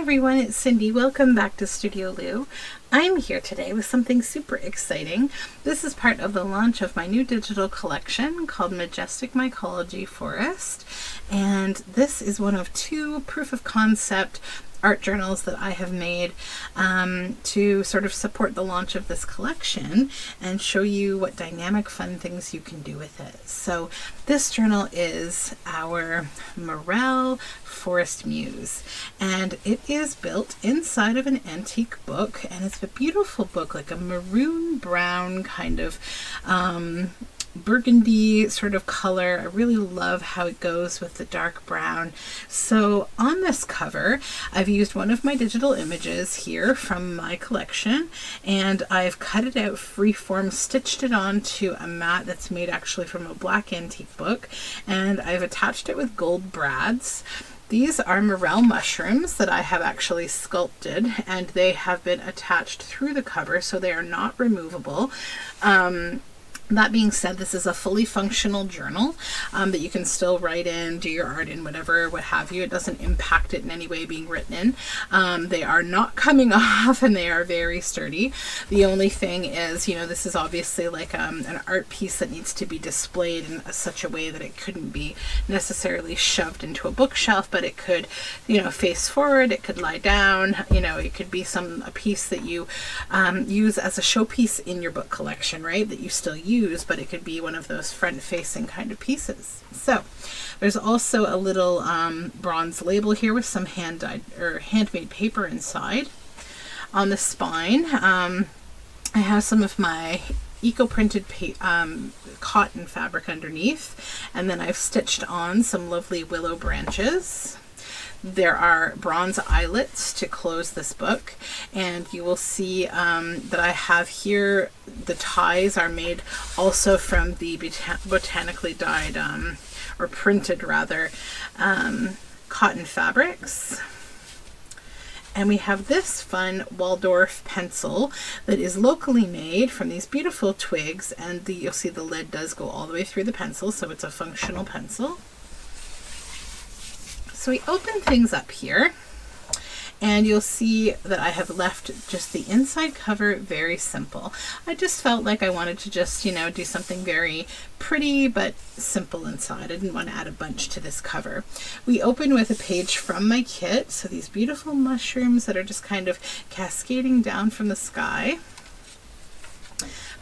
everyone, it's Cindy. Welcome back to Studioloo. I'm here today with something super exciting. This is part of the launch of my new digital collection called Majestic Mycology Forest, and this is one of two proof of concept art journals that I have made to sort of support the launch of this collection and show you what dynamic fun things you can do with it. So this journal is our Morel Forest Muse, and it is built inside of an antique book, and it's a beautiful book, like a maroon brown kind of burgundy sort of color. I really love how it goes with the dark brown. So on this cover, I've used one of my digital images here from my collection, and I've cut it out freeform, stitched it onto a mat that's made actually from a black antique book, and I've attached it with gold brads. These are morel mushrooms that I have actually sculpted, and they have been attached through the cover, so they are not removable. That being said, this is a fully functional journal that you can still write in, do your art in, whatever, what have you. It doesn't impact it in any way being written in. They are not coming off, and they are very sturdy. The only thing is, this is obviously like an art piece that needs to be displayed in such a way that it couldn't be necessarily shoved into a bookshelf, but it could, face forward, it could lie down, it could be a piece that you use as a showpiece in your book collection, right, that you still use, but it could be one of those front-facing kind of pieces. So there's also a little bronze label here with some hand-dyed or handmade paper inside. On the spine, I have some of my eco-printed cotton fabric underneath, and then I've stitched on some lovely willow branches. There are bronze eyelets to close this book, and you will see that I have here, the ties are made also from the botanically dyed, or printed rather, cotton fabrics. And we have this fun Waldorf pencil that is locally made from these beautiful twigs, and you'll see the lid does go all the way through the pencil, so it's a functional pencil. So we open things up here, and you'll see that I have left just the inside cover very simple. I just felt like I wanted to just, do something very pretty but simple inside. I didn't want to add a bunch to this cover. We open with a page from my kit, so these beautiful mushrooms that are just kind of cascading down from the sky.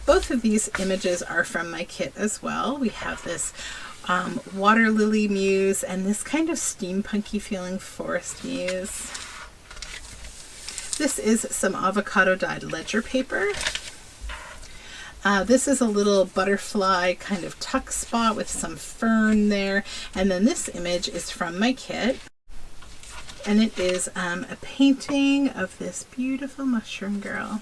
Both of these images are from my kit as well. We have this water lily muse and this kind of steampunky feeling forest muse. This is some avocado dyed ledger paper. This is a little butterfly kind of tuck spot with some fern there, and then this image is from my kit, and it is a painting of this beautiful mushroom girl.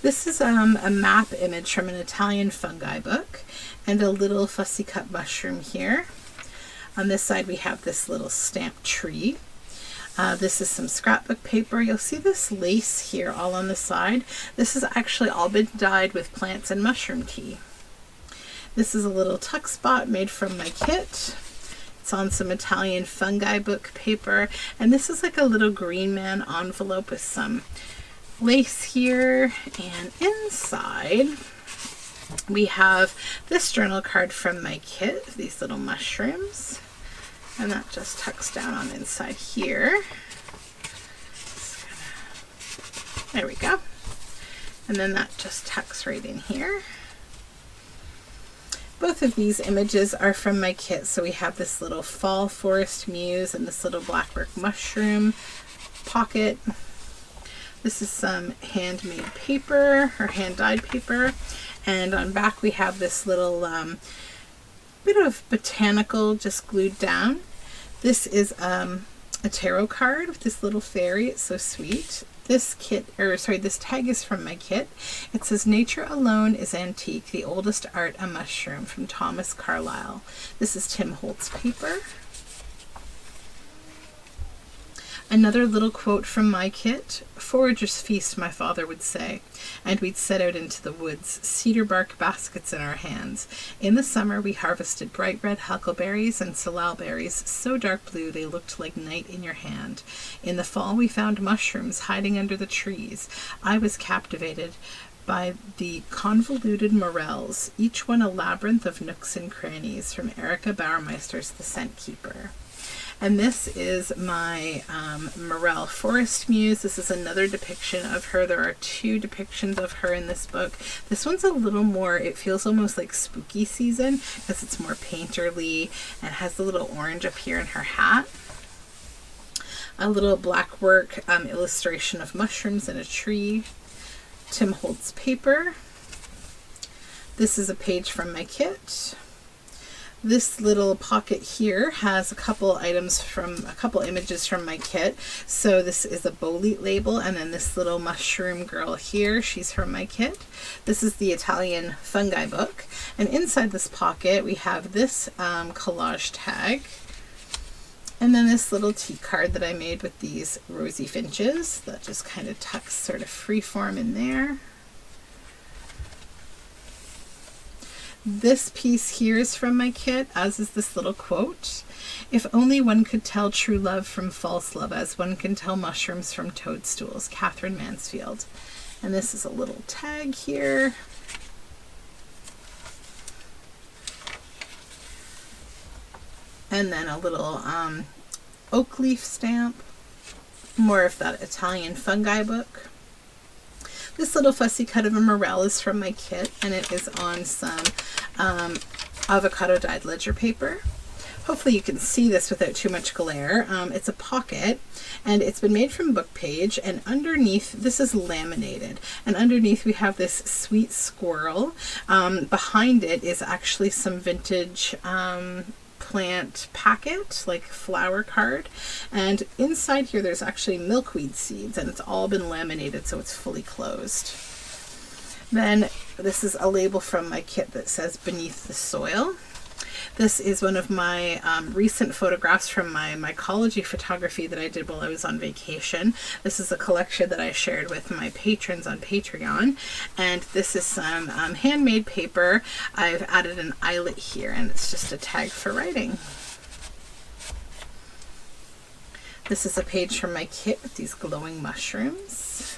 This is a map image from an Italian fungi book, and a little fussy cut mushroom here. On this side we have this little stamped tree. This is some scrapbook paper. You'll see this lace here all on the side. This has actually all been dyed with plants and mushroom tea. This is a little tuck spot made from my kit. It's on some Italian fungi book paper, and this is like a little green man envelope with some lace here, and inside we have this journal card from my kit, these little mushrooms, and that just tucks down on inside here. There we go, and then that just tucks right in here. Both of these images are from my kit, so we have this little fall forest muse and this little blackbird mushroom pocket. This is some handmade paper, or hand-dyed paper, and on back we have this little bit of botanical just glued down. This is a tarot card with this little fairy. It's so sweet. This tag is from my kit. It says, "Nature alone is antique, the oldest art a mushroom," from Thomas Carlyle. This is Tim Holtz paper. Another little quote from my kit: "Foragers' feast," my father would say, and we'd set out into the woods, cedar bark baskets in our hands. In the summer we harvested bright red huckleberries and salal berries, so dark blue they looked like night in your hand. In the fall we found mushrooms hiding under the trees. I was captivated by the convoluted morels, each one a labyrinth of nooks and crannies, from Erica Bauermeister's The Scent Keeper. And this is my Morel Forest Muse. This is another depiction of her. There are two depictions of her in this book. This one's a little more, it feels almost like spooky season because it's more painterly and has the little orange up here in her hat. A little black work illustration of mushrooms in a tree. Tim Holtz paper. This is a page from my kit. This little pocket here has a couple images from my kit. So this is a bolete label, and then this little mushroom girl here, she's from my kit. This is the Italian fungi book, and inside this pocket we have this collage tag, and then this little tea card that I made with these rosy finches that just kind of tucks sort of freeform in there. This piece here is from my kit, as is this little quote: "If only one could tell true love from false love, as one can tell mushrooms from toadstools." Catherine Mansfield. And this is a little tag here. And then a little oak leaf stamp. More of that Italian fungi book. This little fussy cut of a morel is from my kit, and it is on some avocado dyed ledger paper. Hopefully you can see this without too much glare. It's a pocket, and it's been made from book page, and underneath, this is laminated, and underneath we have this sweet squirrel. Behind it is actually some vintage plant packet, like flower card, and inside here there's actually milkweed seeds, and it's all been laminated so it's fully closed. Then this is a label from my kit that says "Beneath the Soil." This is one of my recent photographs from my mycology photography that I did while I was on vacation. This is a collection that I shared with my patrons on Patreon, and this is some handmade paper. I've added an eyelet here, and it's just a tag for writing. This is a page from my kit with these glowing mushrooms.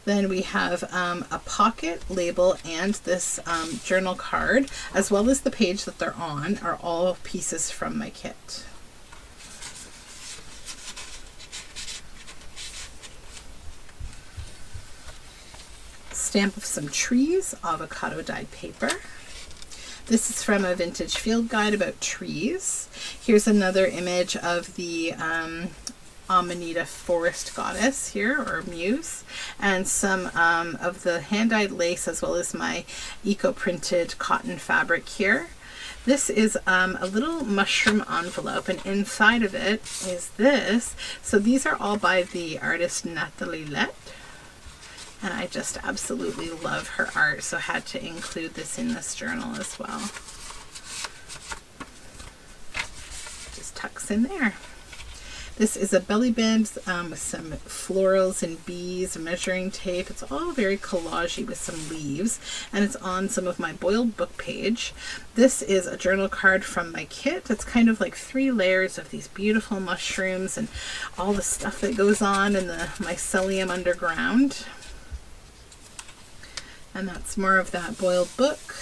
Then we have a pocket label and this journal card, as well as the page that they're on, are all pieces from my kit. Stamp of some trees, avocado dyed paper. This is from a vintage field guide about trees. Here's another image of the Amanita forest goddess here, or muse, and some of the hand-dyed lace, as well as my eco-printed cotton fabric here. This is a little mushroom envelope, and inside of it is this. So these are all by the artist Nathalie Lett, and I just absolutely love her art, so I had to include this in this journal as well. Just tucks in there. This is a belly band with some florals and bees, measuring tape. It's all very collagey with some leaves, and it's on some of my boiled book page. This is a journal card from my kit. It's kind of like 3 layers of these beautiful mushrooms and all the stuff that goes on in the mycelium underground. And that's more of that boiled book,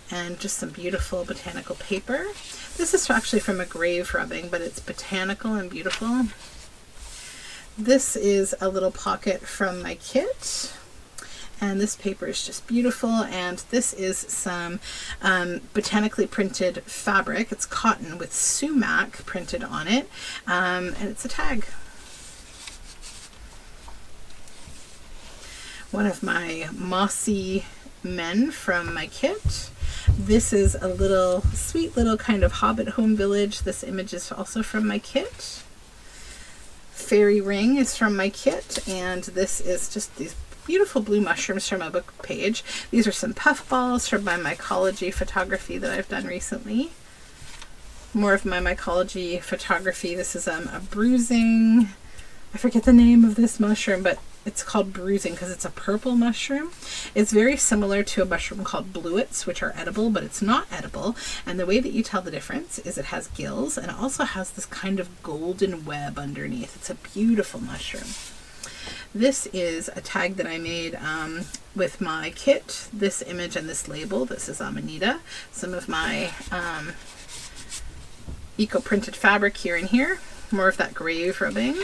and just some beautiful botanical paper. This is actually from a grave rubbing, but it's botanical and beautiful. This is a little pocket from my kit, and this paper is just beautiful, and this is some botanically printed fabric. It's cotton with sumac printed on it, and it's a tag. One of my mossy men from my kit. This is a little sweet little kind of hobbit home village. This image is also from my kit. Fairy ring is from my kit, and this is just these beautiful blue mushrooms from a book page. These are some puff balls from my mycology photography that I've done recently. More of my mycology photography. This is a bruising I forget the name of this mushroom, but it's called bruising because it's a purple mushroom. It's very similar to a mushroom called bluets, which are edible, but it's not edible. And the way that you tell the difference is it has gills, and it also has this kind of golden web underneath. It's a beautiful mushroom. This is a tag that I made with my kit, this image and this label. This is Amanita. Some of my eco-printed fabric here and here. More of that grave rubbing.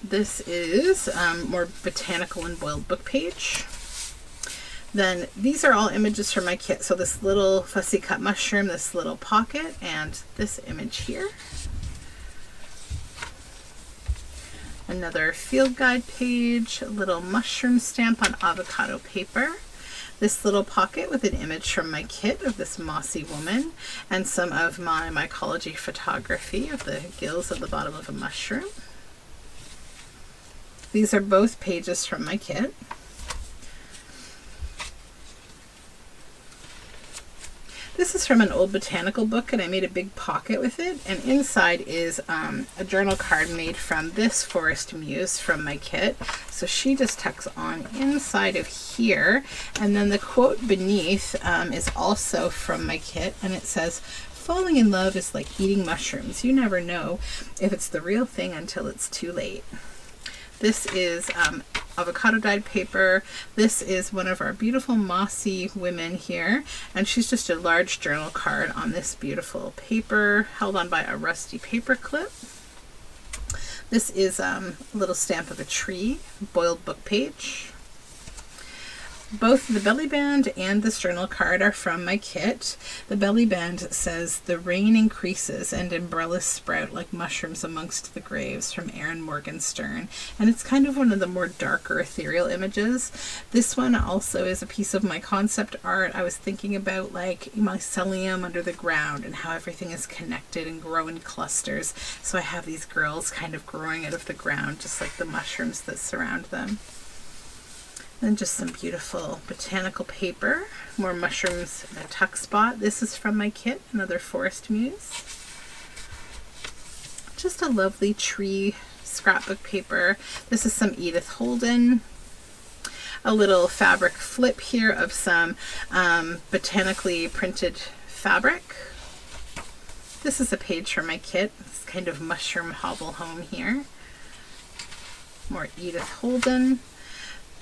This is more botanical and boiled book page. Then these are all images from my kit. So this little fussy cut mushroom, this little pocket, and this image here. Another field guide page, a little mushroom stamp on avocado paper. This little pocket with an image from my kit of this mossy woman, and some of my mycology photography of the gills at the bottom of a mushroom. These are both pages from my kit. This is from an old botanical book, and I made a big pocket with it, and inside is a journal card made from this Forest Muse from my kit. So she just tucks on inside of here, and then the quote beneath is also from my kit, and it says, "Falling in love is like eating mushrooms. You never know if it's the real thing until it's too late." This is avocado dyed paper. This is one of our beautiful mossy women here, and she's just a large journal card on this beautiful paper held on by a rusty paper clip. This is a little stamp of a tree, boiled book page. Both the belly band and this journal card are from my kit. The belly band says, "The rain increases and umbrellas sprout like mushrooms amongst the graves," from Erin Morgenstern. And it's kind of one of the more darker ethereal images. This one also is a piece of my concept art. I was thinking about like mycelium under the ground and how everything is connected and grow in clusters. So I have these girls kind of growing out of the ground, just like the mushrooms that surround them. Then just some beautiful botanical paper, more mushrooms in a tuck spot. This is from my kit, another Forest Muse. Just a lovely tree scrapbook paper. This is some Edith Holden. A little fabric flip here of some botanically printed fabric. This is a page from my kit. It's kind of mushroom hobble home here. More Edith Holden.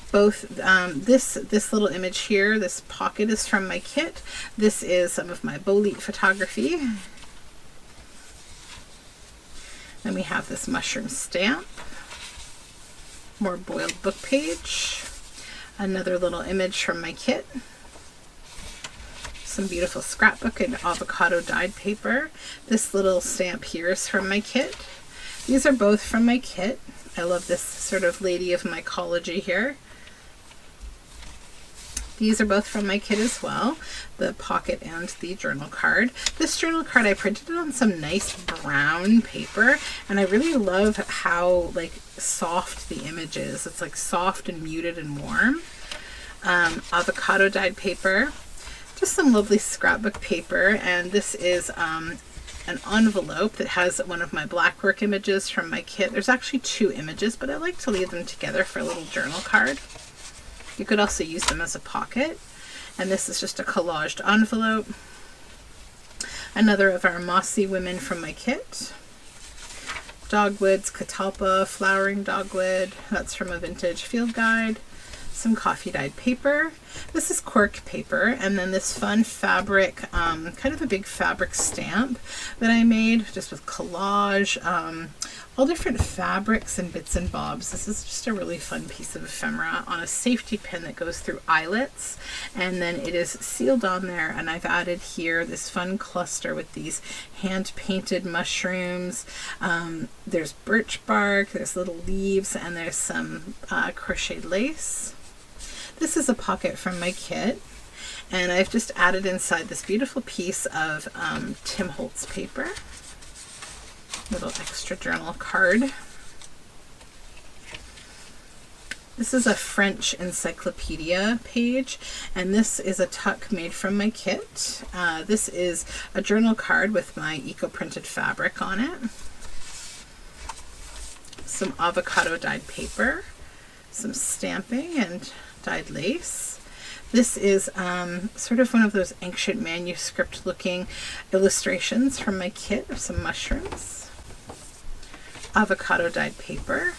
Both this little image here, this pocket is from my kit. This is some of my bolete photography. Then we have this mushroom stamp, more boiled book page, another little image from my kit, some beautiful scrapbook and avocado dyed paper. This little stamp here is from my kit. These are both from my kit. I love this sort of lady of mycology here. These are both from my kit as well, the pocket and the journal card. This journal card, I printed it on some nice brown paper, and I really love how like soft the image is. It's like soft and muted and warm. Avocado dyed paper, just some lovely scrapbook paper, and this is an envelope that has one of my blackwork images from my kit. There's actually two images, but I like to leave them together for a little journal card. You could also use them as a pocket. And this is just a collaged envelope. Another of our mossy women from my kit. Dogwoods, catalpa, flowering dogwood. That's from a vintage field guide. Some coffee dyed paper. This is cork paper, and then this fun fabric, kind of a big fabric stamp that I made just with collage, all different fabrics and bits and bobs. This is just a really fun piece of ephemera on a safety pin that goes through eyelets, and then it is sealed on there, and I've added here this fun cluster with these hand painted mushrooms. There's birch bark, there's little leaves, and there's some crocheted lace. This is a pocket from my kit, and I've just added inside this beautiful piece of Tim Holtz paper. Little extra journal card. This is a French encyclopedia page, and this is a tuck made from my kit. This is a journal card with my eco-printed fabric on it. some avocado dyed paper, some stamping and dyed lace. This is sort of one of those ancient manuscript looking illustrations from my kit of some mushrooms. Avocado dyed paper.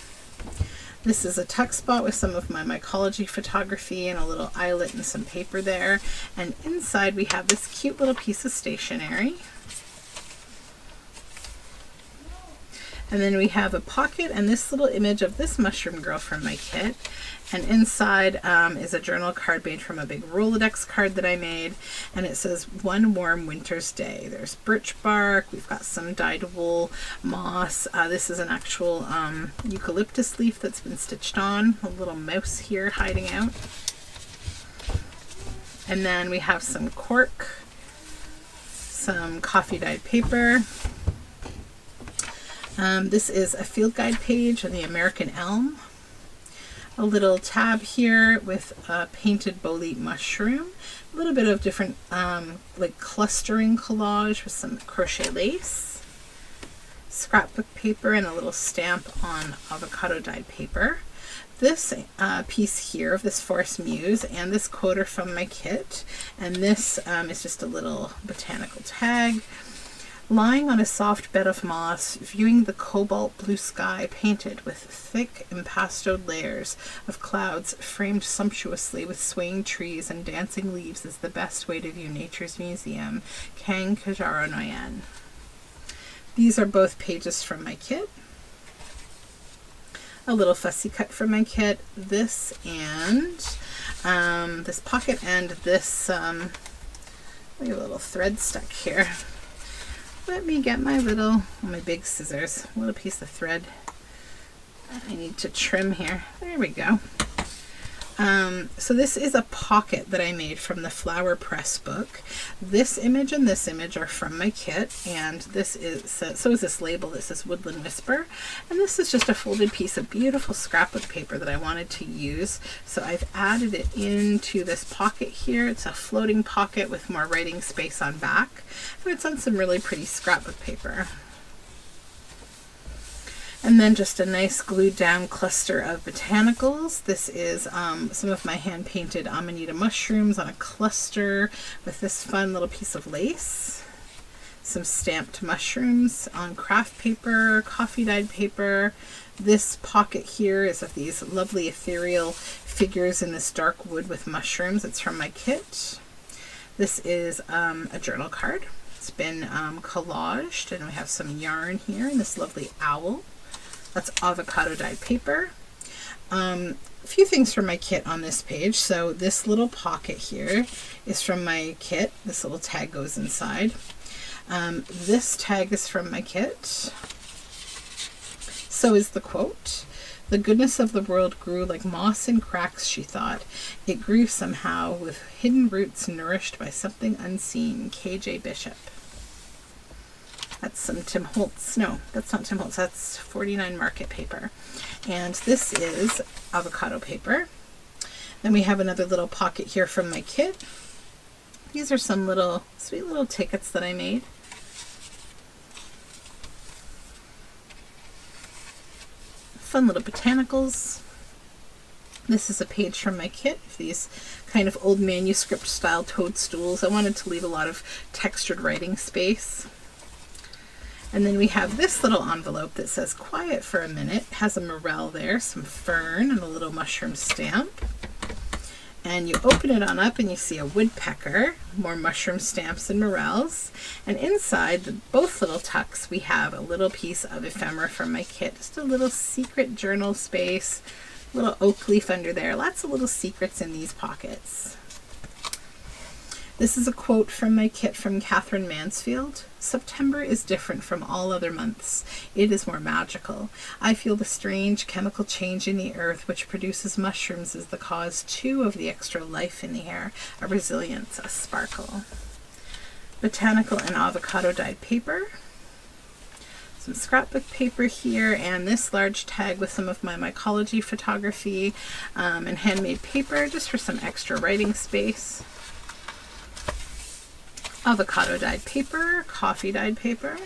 This is a tuck spot with some of my mycology photography and a little eyelet and some paper there. And inside we have this cute little piece of stationery. And then we have a pocket and this little image of this mushroom girl from my kit. And inside is a journal card made from a big Rolodex card that I made. And it says, "One warm winter's day." There's birch bark. We've got some dyed wool, moss. This is an actual eucalyptus leaf that's been stitched on. A little mouse here hiding out. And then we have some cork, some coffee dyed paper. This is a field guide page on the American elm. A little tab here with a painted bolete mushroom. A little bit of different like clustering collage with some crochet lace. Scrapbook paper and a little stamp on avocado dyed paper. This piece here of this Forest Muse and this quote are from my kit. And this is just a little botanical tag. Lying on a soft bed of moss, viewing the cobalt blue sky painted with thick impastoed layers of clouds framed sumptuously with swaying trees and dancing leaves is the best way to view nature's museum. Kang Kajaro Noyen. These are both pages from my kit. A little fussy cut from my kit. This and this pocket and this, we have a little thread stuck here. Let me get my big scissors, a little piece of thread I need to trim here. There we go. So this is a pocket that I made from the Flower Press book. This image and this image are from my kit, and this is, so is this label that says Woodland Whisper. And this is just a folded piece of beautiful scrapbook paper that I wanted to use. So I've added it into this pocket here. It's a floating pocket with more writing space on back. And it's on some really pretty scrapbook paper. And then just a nice glued down cluster of botanicals. This is some of my hand painted Amanita mushrooms on a cluster with this fun little piece of lace. Some stamped mushrooms on craft paper, coffee dyed paper. This pocket here is of these lovely ethereal figures in this dark wood with mushrooms. It's from my kit. This is a journal card. It's been collaged, and we have some yarn here and this lovely owl. That's avocado dyed paper. A few things from my kit on this page. So this little pocket here is from my kit. This little tag goes inside. This tag is from my kit. So is the quote. "The goodness of the world grew like moss in cracks," she thought. "It grew somehow with hidden roots nourished by something unseen." K.J. Bishop. That's some Tim Holtz. No, that's not Tim Holtz. That's 49 Market paper. And this is avocado paper. Then we have another little pocket here from my kit. These are some little sweet little tickets that I made. Fun little botanicals. This is a page from my kit. These kind of old manuscript style toadstools. I wanted to leave a lot of textured writing space. And then we have this little envelope that says "Quiet for a Minute." It has a morel there, some fern, and a little mushroom stamp. And you open it on up and you see a woodpecker, more mushroom stamps and morels. And inside both little tucks, we have a little piece of ephemera from my kit. Just a little secret journal space, little oak leaf under there. Lots of little secrets in these pockets. This is a quote from my kit from Catherine Mansfield. "September is different from all other months. It is more magical. I feel the strange chemical change in the earth which produces mushrooms is the cause too of the extra life in the air, a resilience, a sparkle." Botanical and avocado dyed paper. Some scrapbook paper here, and this large tag with some of my mycology photography and handmade paper just for some extra writing space. Avocado dyed paper, coffee dyed paper.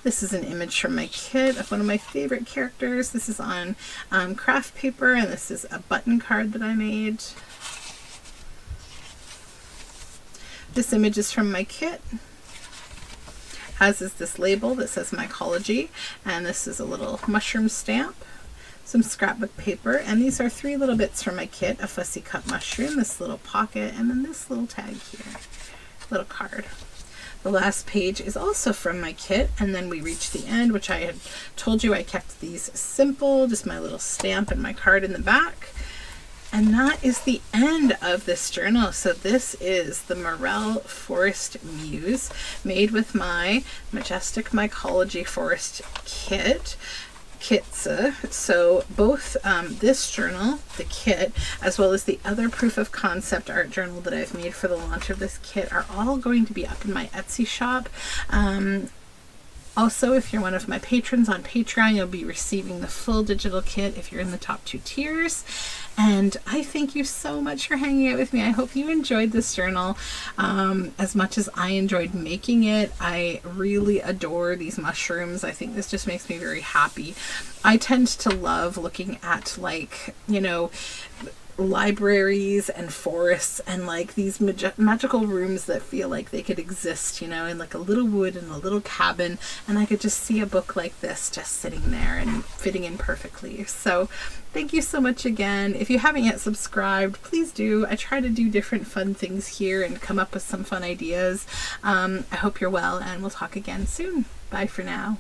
This is an image from my kit of one of my favorite characters. This is on craft paper, and this is a button card that I made. This image is from my kit, as is this label that says mycology, and this is a little mushroom stamp, some scrapbook paper, and these are 3 little bits from my kit: a fussy cut mushroom, this little pocket, and then this little tag here, little card. The last page is also from my kit, and then we reach the end, which I had told you I kept these simple, just my little stamp and my card in the back. And that is the end of this journal. So this is the Morel Forest Muse, made with my Majestic Mycology Forest kits. So both this journal, the kit, as well as the other proof of concept art journal that I've made for the launch of this kit are all going to be up in my Etsy shop. Also, if you're one of my patrons on Patreon, you'll be receiving the full digital kit if you're in the top 2 tiers. And I thank you so much for hanging out with me. I hope you enjoyed this journal as much as I enjoyed making it. I really adore these mushrooms. I think this just makes me very happy. I tend to love looking at, like, you know, libraries and forests and like these magical rooms that feel like they could exist, you know, in like a little wood and a little cabin, and I could just see a book like this just sitting there and fitting in perfectly. So thank you so much again. If you haven't yet subscribed, please do. I try to do different fun things here and come up with some fun ideas. I hope you're well, and we'll talk again soon. Bye for now.